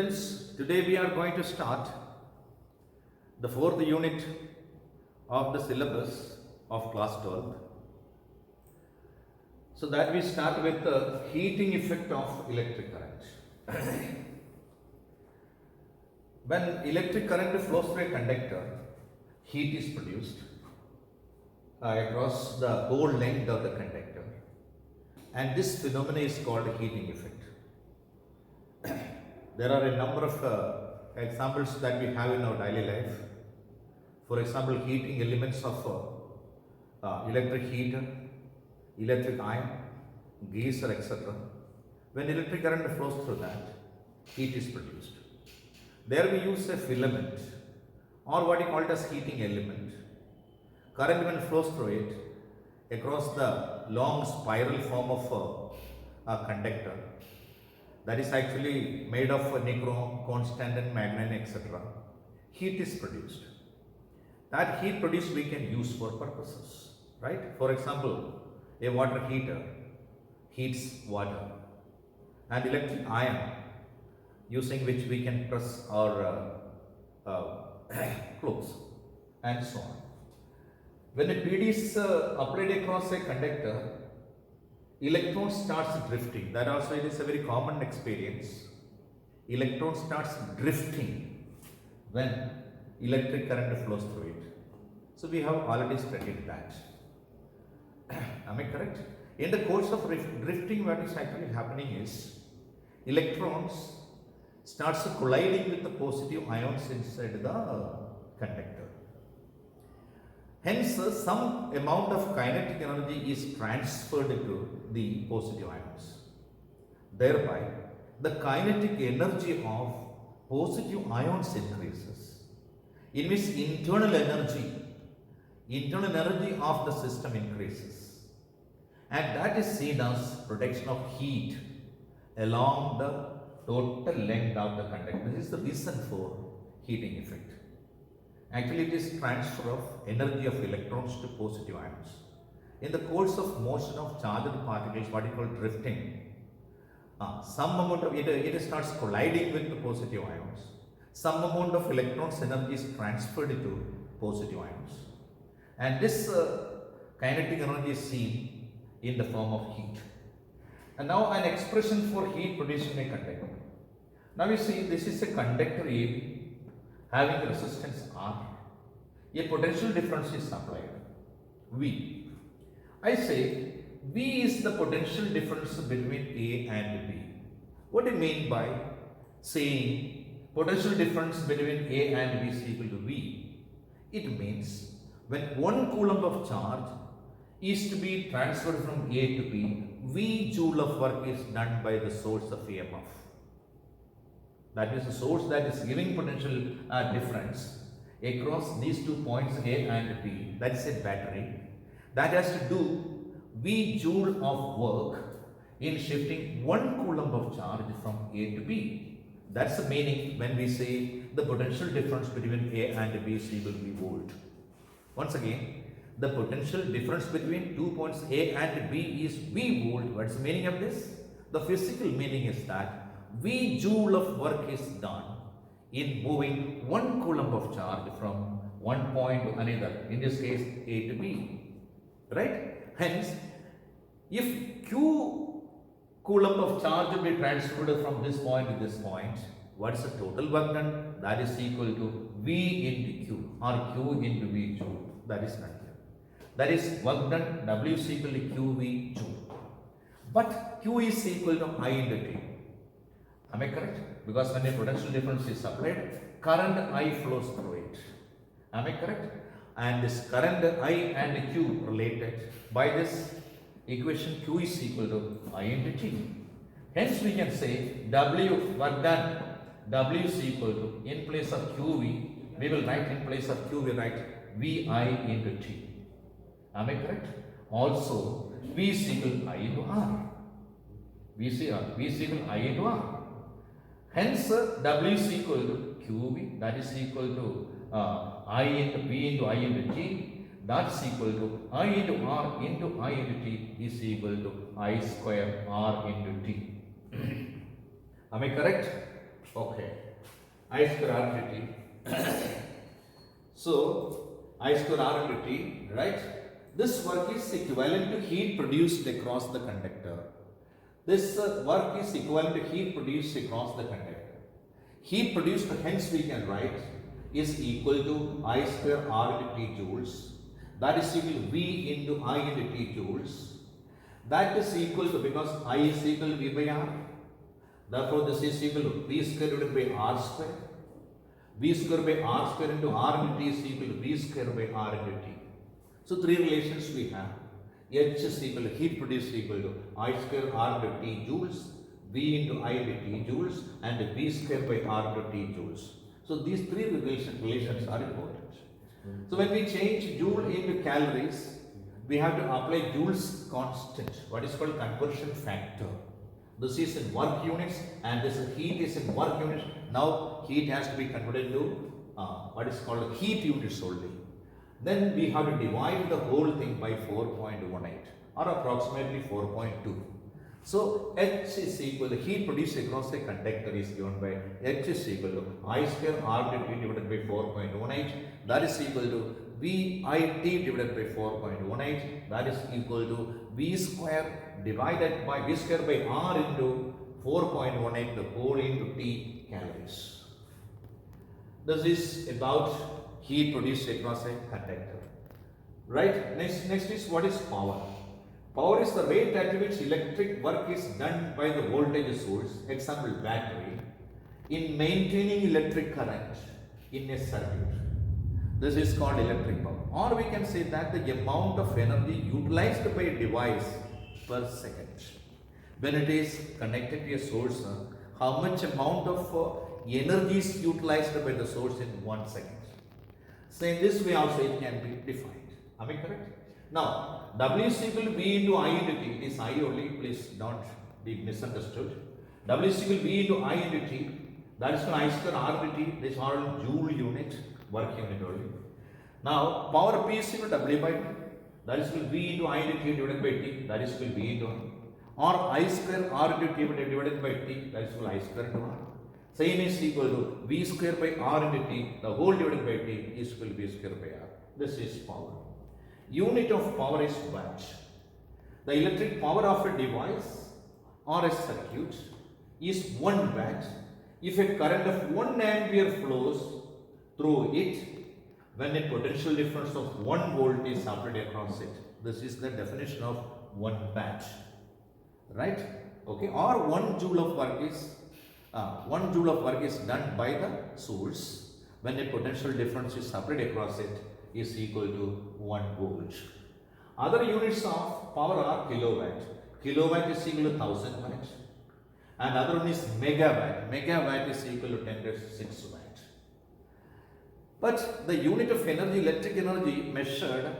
Students, today we are going to start the fourth unit of the syllabus of class 12. So that we start with the heating effect of electric current. When electric current flows through a conductor, heat is produced across the whole length of the conductor, and this phenomenon is called heating effect. There are a number of examples that we have in our daily life. For example, heating elements of electric heater, electric iron, geyser, etc. When electric current flows through that, heat is produced. There we use a filament or what you call it as heating element. Current when flows through it across the long spiral form of a conductor that is actually made of nichrome, constant and manganese, etc. Heat is produced. That heat produced we can use for purposes, right? For example, a water heater heats water, and electric iron using which we can press our clothes and so on. When a PD is applied across a conductor, electron starts drifting. That also it is a very common experience. Electron starts drifting when electric current flows through it. So we have already studied that. Am I correct? In the course of drifting, what is actually happening is electrons starts colliding with the positive ions inside the conductor. Hence, some amount of kinetic energy is transferred to the positive ions. Thereby, the kinetic energy of positive ions increases. In which internal energy of the system increases. And that is seen as production of heat along the total length of the conductor. This is the reason for heating effect. Actually, it is transfer of energy of electrons to positive ions. In the course of motion of charged particles, what you call drifting, some amount of it starts colliding with the positive ions. Some amount of electrons energy is transferred to positive ions. And this kinetic energy is seen in the form of heat. And now an expression for heat produced in a conductor. Now you see this is a conductor AB having resistance R. A potential difference is applied, V. I say V is the potential difference between A and B. What do you mean by saying potential difference between A and B is equal to V? It means when 1 coulomb of charge is to be transferred from A to B, V joule of work is done by the source of EMF. That is the source that is giving potential difference across these 2 points A and B. That is a battery. That has to do V joule of work in shifting 1 coulomb of charge from A to B. That's the meaning when we say the potential difference between A and B is equal to V volt. Once again, the potential difference between 2 points A and B is V volt. What's the meaning of this? The physical meaning is that V joule of work is done in moving 1 coulomb of charge from one point to another, in this case A to B, right? Hence, if Q coulomb of charge will be transferred from this point to this point, what is the total work done? That is equal to V into Q or Q into V joule. That is not here. That is work done, W is equal to QV joule. But Q is equal to I into T. Am I correct? Because when a potential difference is applied, current I flows through it. Am I correct? And this current I and Q related by this equation, Q is equal to I into T. Hence we can say W work done, W is equal to, in place of QV, we will write in place of Q, we write VI into T. Am I correct? Also, V is equal to I into R. V is equal to I into R. Hence, W is equal to QV, that is equal to I into V into I into T, that is equal to I into R into I into T is equal to I square R into T. Am I correct? Okay. I square R into T. So, I square R into T, right? This work is equivalent to heat produced across the conductor. This work is equivalent to heat produced across the conductor. Heat produced, hence we can write, is equal to I square R into T joules. That is equal to V into I into T joules. That is equal to, because I is equal to V by R. Therefore, this is equal to V square divided by R square. V square by R square into R into T is equal to V square by R into T. So, three relations we have. H is equal to heat produced equal to I square R into T joules, V into I into T joules, and V square by R into T joules. So, these three relations are important. So, when we change joule into calories, we have to apply Joule's constant, what is called conversion factor. This is in work units and this heat is in work units. Now heat has to be converted into what is called heat units only. Then we have to divide the whole thing by 4.18 or approximately 4.2. So H is equal to heat produced across a conductor is given by H is equal to I square R into T divided by 4.18. That is equal to VIT divided by 4.18. That is equal to V square divided by V square by R into 4.18 the whole into T calories. This is about heat produced across a conductor. Right? Next is what is power. Power is the rate at which electric work is done by the voltage source, example battery, in maintaining electric current in a circuit. This is called electric power. Or we can say that the amount of energy utilized by a device per second. When it is connected to a source, how much amount of energy is utilized by the source in 1 second. So in this way also it can be defined. Am I correct? Now, W is equal to V into I into T. It is I only, please don't be misunderstood. W is equal to V into I into T. That is called I square R into T. This is all joule unit, work unit only. Now, power P is equal to W by T. That is equal to V into I into T divided by T. That is equal to V into I. Or I square R into T divided by T. That is equal to I square into R. Same is equal to V square by R into T. The whole divided by T is equal to V square by R. This is power. Unit of power is watt. The electric power of a device or a circuit is 1 watt if a current of 1 ampere flows through it when a potential difference of 1 volt is applied across it. This is the definition of 1 watt. Right? Okay. Or 1 joule of work is done by the source when a potential difference is applied across it is equal to 1 volt. Other units of power are kilowatt. Kilowatt is equal to 1000 watt. And other one is megawatt. Megawatt is equal to 10 to the 6 watt. But the unit of energy, electric energy measured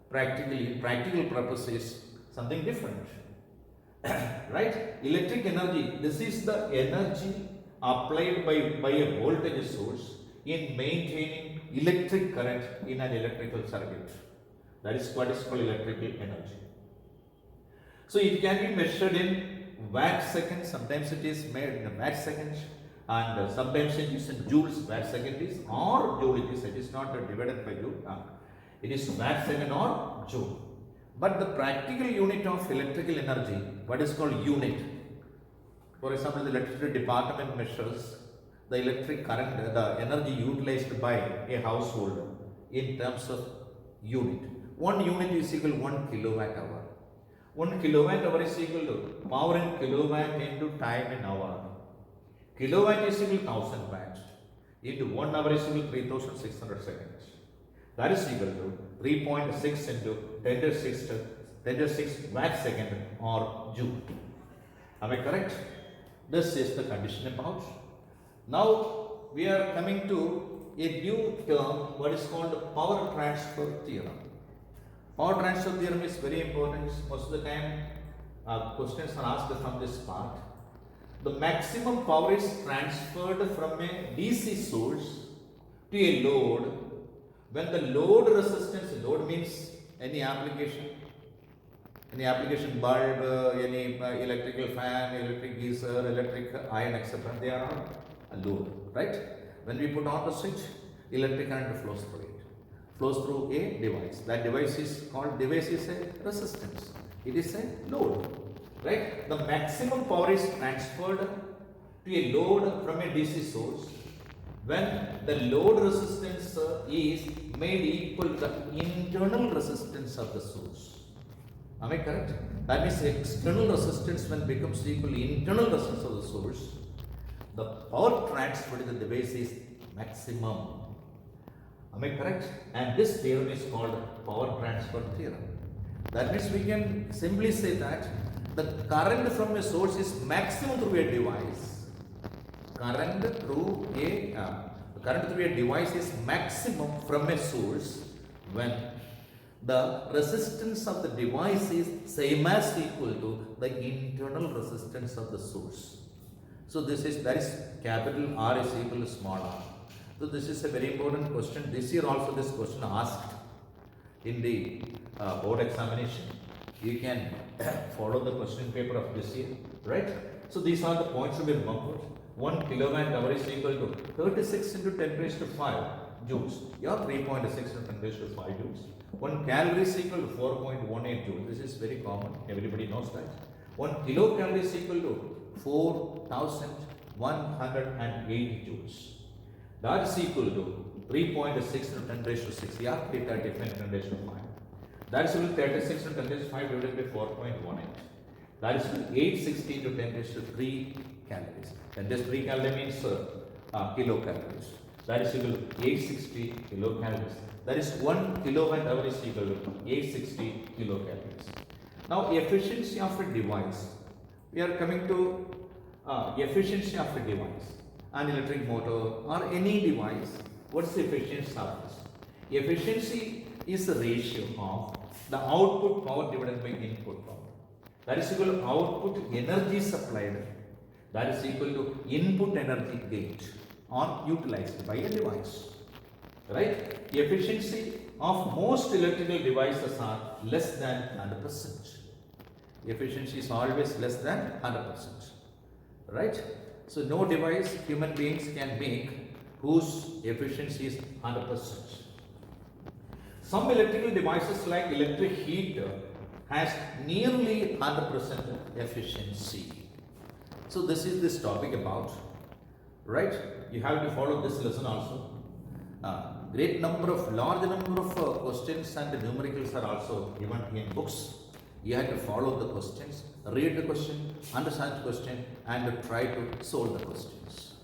practically, in practical purpose is something different. Right? Electric energy, this is the energy applied by a voltage source in maintaining electric current in an electrical circuit. That is what is called electrical energy. So it can be measured in watt seconds, sometimes it is made in watt seconds, and sometimes it is in joules, watt second is, or joule it is not divided by joule, it is watt second or joule. But the practical unit of electrical energy, what is called unit, for example, the electricity department measures the electric current, the energy utilized by a household in terms of unit. 1 unit is equal to 1 kilowatt hour. 1 kilowatt hour is equal to power in kilowatt into time in hour. Kilowatt is equal to 1000 watts into 1 hour is equal to 3600 seconds. That is equal to 3.6 into 10 to the 6 watt second or joule. Am I correct? This is the condition about. Now we are coming to a new term, what is called power transfer theorem. Power transfer theorem is very important. Most of the time questions are asked from this part. The maximum power is transferred from a DC source to a load when the load resistance, load means any application bulb, any electrical fan, electric geyser, electric iron, etc. They are all a load, right? When we put on the switch, electric current flows through it. Flows through a device. That device is a resistance. It is a load, right? The maximum power is transferred to a load from a DC source when the load resistance is made equal to the internal resistance of the source. Am I correct? That means external resistance when becomes equal to internal resistance of the source, the power transferred to the device is maximum. Am I correct? And this theorem is called power transfer theorem. That means we can simply say that the current from a source is maximum through a device. Current through a device is maximum from a source when the resistance of the device is same as equal to the internal resistance of the source. So that is capital R is equal to small r. So this is a very important question. This year also this question asked in the board examination. You can follow the question paper of this year, right? So these are the points to be remembered. 1 kilowatt hour is equal to 36 into 10 raised to 5 joules. You have 3.6 into 10 raised to 5 joules. 1 calorie is equal to 4.18 joules. This is very common. Everybody knows that. 1 kilocalorie is equal to 4,108 joules. That is equal to 3.6 into 10 raised to 6. Yeah, 335 into 10 raised to 5. That is equal to 36 into 10 raised to 5 divided by 4.18. That is equal to 860 into 10 raised to 3 calories. 10 raised to 3 calories means kilocalories. That is equal to 860 kilocalories. That is 1 kilowatt hour is equal to 860 kilocalories. Now, efficiency of a device. We are coming to efficiency of a device. An electric motor or any device. What's the efficiency of this? Efficiency is the ratio of the output power divided by input power. That is equal to output energy supplied. That is equal to input energy gained or utilized by a device. Right? The efficiency of most electrical devices are less than 100%. Efficiency is always less than 100%. Right? So no device human beings can make whose efficiency is 100%. Some electrical devices like electric heater has nearly 100% efficiency. So this is this topic about, right? You have to follow this lesson also. Large number of questions and numericals are also given in books. You have to follow the questions, read the question, understand the question, and try to solve the questions.